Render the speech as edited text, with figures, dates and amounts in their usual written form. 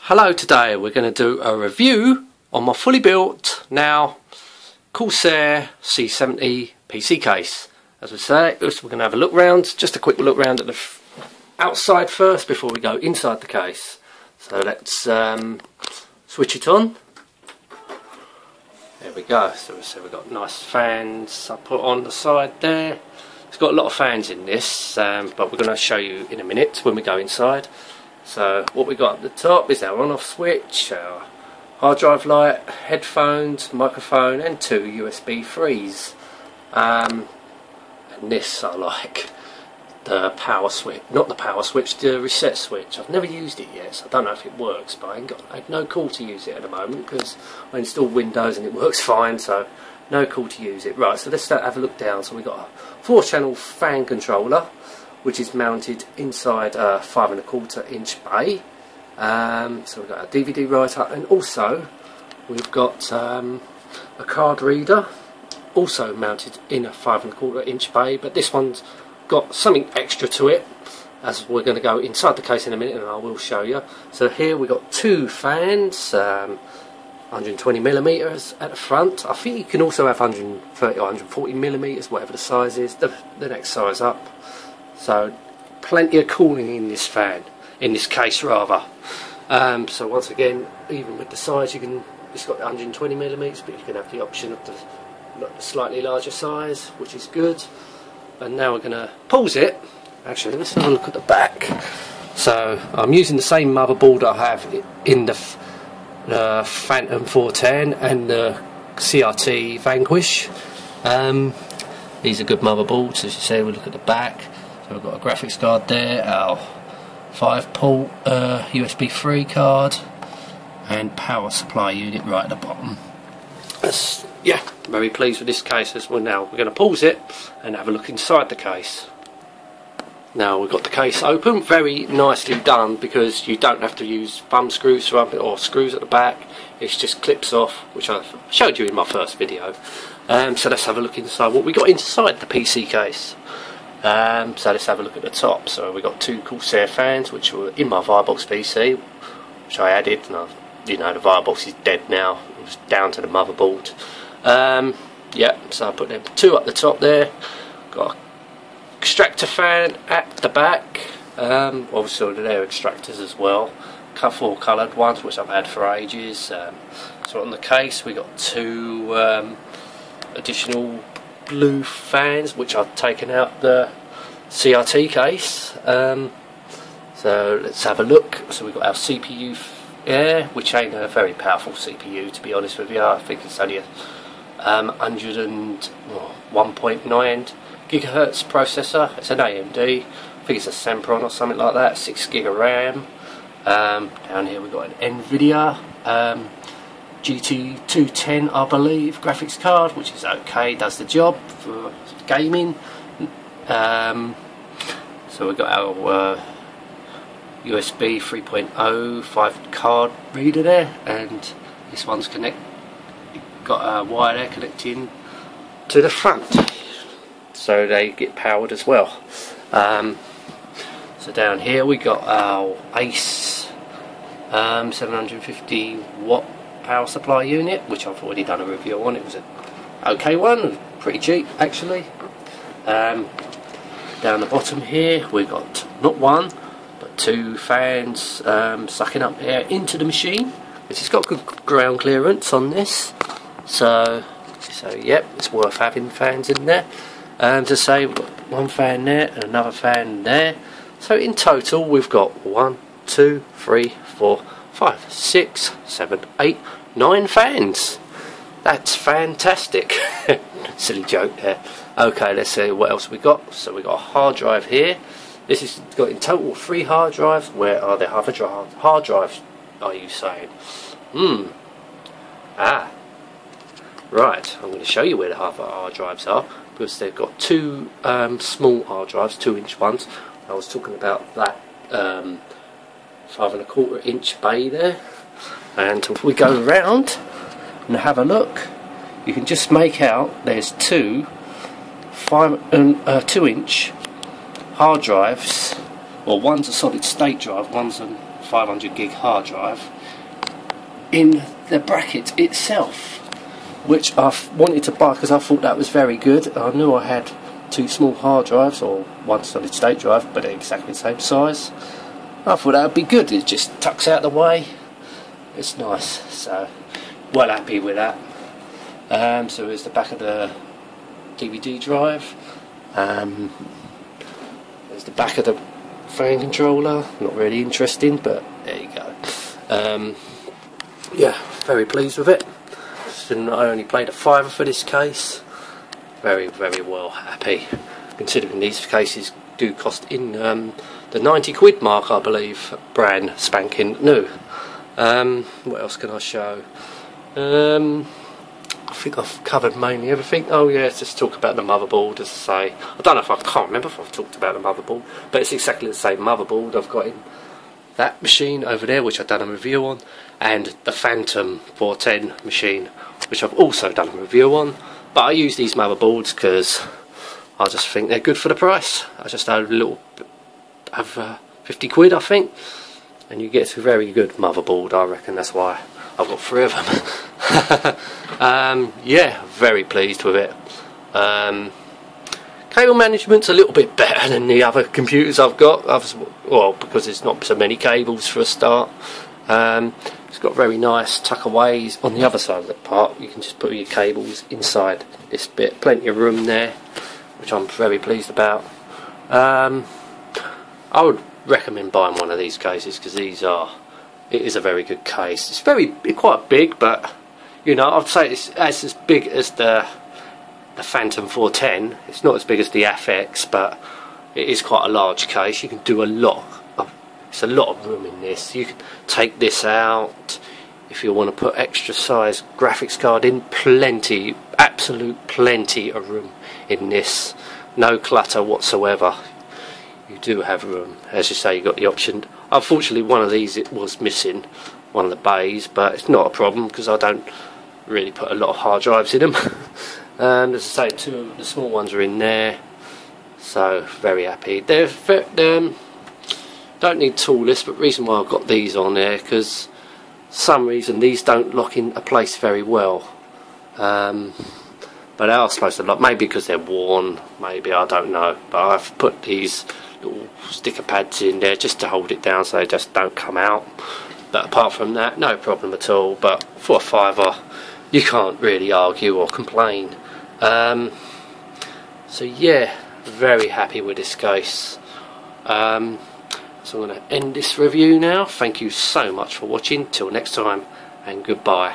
Hello, today we're going to do a review on my fully built now Corsair C70 PC case. As we say, we're going to have a look round, just a quick look round at the outside first before we go inside the case. So let's switch it on. There we go. So we've got nice fans I put on the side there. It's got a lot of fans in this, but we're going to show you in a minute when we go inside. So what we got at the top is our on-off switch, our hard drive light, headphones, microphone, and two USB 3s. And this I like, the power switch, not the power switch, the reset switch. I've never used it yet, so I don't know if it works, but I have no call to use it at the moment because I installed Windows and it works fine, so no call to use it. Right, so let's have a look down. So we've got a 4-channel fan controller, which is mounted inside a 5¼ inch bay. So we've got a DVD writer, and also we've got a card reader, also mounted in a 5¼ inch bay, but this one's got something extra to it, as we're going to go inside the case in a minute and I will show you. So here we've got two fans, 120mm at the front. I think you can also have 130 or 140mm, whatever the size is, the next size up. So plenty of cooling in this fan, in this case rather. So once again, even with the size, it's got 120mm, but you can have the option of the slightly larger size, which is good. And now we're going to pause it. Actually, let's have a look at the back. So I'm using the same motherboard I have in the Phantom 410 and the CRT Vanquish. These are good motherboards, as you say. We look at the back. So we've got a graphics card there, our 5-port USB 3 card, and power supply unit right at the bottom. Yeah, very pleased with this case as well. Now we're going to pause it and have a look inside the case. Now we've got the case open, very nicely done, because you don't have to use thumb screws or screws at the back. It just clips off, which I showed you in my first video. So let's have a look inside what we got inside the PC case. So let's have a look at the top. So we've got two Corsair fans, which were in my Firebox PC, which I added. And you know, the Firebox is dead now. It was down to the motherboard. Yeah, so I put them two up the top there. Got an extractor fan at the back. Obviously they're extractors as well. 4 coloured ones, which I've had for ages. So on the case we got two additional blue fans, which I've taken out the CRT case. So let's have a look. So we've got our CPU there, which ain't a very powerful CPU, to be honest with you. I think it's only a 101.9 gigahertz processor. It's an AMD. I think it's a Sempron or something like that. 6 gig of RAM. Down here we've got an NVIDIA GT210, I believe, graphics card, which is okay, does the job for gaming. So we've got our USB 3.0 5 card reader there, and this one's got a wire there connecting to the front, so they get powered as well. So down here we got our ACE 750 watt power supply unit, which I've already done a review on. It was an okay one, pretty cheap actually. Down the bottom here we've got not one but two fans sucking up air into the machine, which has got good ground clearance on this. So yep, it's worth having fans in there. To say we've got one fan there and another fan there. So in total we've got 1, 2, 3, 4, 5, 6, 7, 8, 9 fans. That's fantastic. Silly joke there. Okay, let's see what else we got. So we got a hard drive here. This has got in total 3 hard drives. Where are the other hard drives, are you saying? Right, I'm going to show you where the other hard drives are, because they've got two small hard drives, 2-inch ones. I was talking about that 5¼ inch bay there. And if we go around and have a look, you can just make out there's two 2-inch hard drives. Well, one's a solid state drive, one's a 500 gig hard drive, in the bracket itself, which I wanted to buy because I thought that was very good. I knew I had 2 small hard drives, or 1 solid state drive, but they're exactly the same size. I thought that would be good. It just tucks out the way. It's nice, so well happy with that. So here's the back of the DVD drive. There's the back of the fan controller. Not really interesting, but there you go. Yeah, very pleased with it. I only paid £5 for this case. Very, very well happy, considering these cases do cost in the 90 quid mark, I believe, brand spanking new. What else can I show? I think I've covered mainly everything. Oh yeah, let's just talk about the motherboard. As I say, I don't know if I can't remember if I've talked about the motherboard, but it's exactly the same motherboard I've got in that machine over there, which I've done a review on, and the Phantom 410 machine, which I've also done a review on. But I use these motherboards because I just think they're good for the price. I just had a little, have 50 quid I think, and you get a very good motherboard. I reckon that's why I've got 3 of them. Yeah, very pleased with it. Cable management's a little bit better than the other computers I've got. Well, because there's not so many cables for a start. It's got very nice tuckaways on the other side of the part. You can just put your cables inside this bit. Plenty of room there, which I'm very pleased about. I would recommend buying one of these cases because it is a very good case. It's quite big, but you know, I'd say it's as big as the Phantom 410. It's not as big as the FX, but it is quite a large case. You can do a lot. It's a lot of room in this. You can take this out if you want to put extra size graphics card in. Plenty, absolute plenty of room in this. No clutter whatsoever. You do have room. As you say, you got the option. Unfortunately, one of these it was missing, one of the bays, but it's not a problem because I don't really put a lot of hard drives in them. And as I say, 2 of the small ones are in there, so very happy. They're don't need tool lists, but the reason why I've got these on there because some reason these don't lock in a place very well. But they are supposed to lock, maybe because they're worn, maybe, I don't know. But I've put these little sticker pads in there just to hold it down so they just don't come out. But apart from that, no problem at all. But for a £5, you can't really argue or complain. So yeah, very happy with this case. So I'm going to end this review now. Thank you so much for watching. Till next time, and goodbye.